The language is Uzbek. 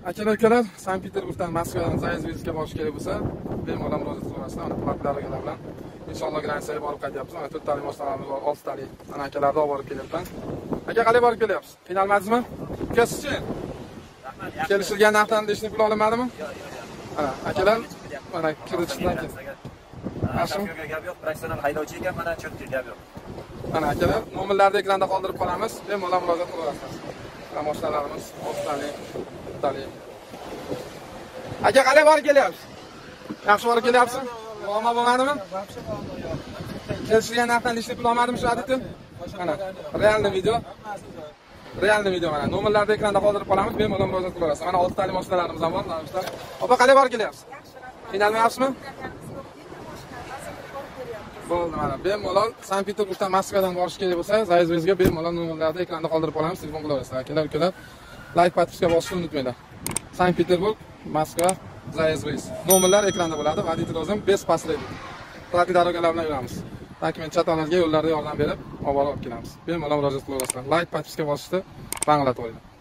Akalar, Sankt-Peterburgdan Moskvadan Zayezvizga borish kerak bo'lsa, bemalol murojaat qilaverasizlar. Mana platlarga bilan inshaalloh gransiyaga borib qaytyapmiz. Mana 4 talik mashinalarimiz bor, 6 talik. Mana akalarni olib borib kelyapman. Aka, qalay borib kelyapsiz? Qiynalmadingizmi? Ukasiz-chi? Rahmat. Kelishilgan narxdan deyishni pul olamadimi? Yo'q. Ha, akalar mana kiritishdan keyin. Yaxshimi? Gap yo'q, professional haydovchi ekan, mana cho'tga gap yo'q. Mana akalar, nomerlarni ekranda qoldirib qolamiz. Bemalol murojaat qilaverasiz. Mana mashinalarimiz 6 talik, 4 talik. Aka, qalay borib kelyapsiz? Yaxshi borib kelyapsiz? Muammo bo'lmadimi? Kelishilgan narxdan ishni pul olmadimi shu aditi? Mana, realni video mana. Nomerlarni ekranda qoldirib qolamiz, bemalol murojaat qilaverasiz. Mana 6 talik mashinalarimiz ham bor, mana. Opa, qalay borib kelyapsiz? Qiynalmayapsizmi? Bo'ldi, mana bemalol Sankt-Peterburgdan Moskvadan borish kerak bo'lsa, Zayezvizga bemalol nomerlarni ekranda qoldirib qolamiz, telefon qilaverasizlar. Akalar, like podpiska bosishni unutmanglar. Sankt-Peterburg, Moskva, Zayezviz. Nomerlar ekranda bo'ladi. Водитель o'zim без последний. Trafiq darogalar bilan yuramiz. Dokument chatolarga yo'llarda yordam berib, olib kelamiz. Bemalol murojaat qilaverasizlar. Like podpiska bosishni banglatib qo'yinglar.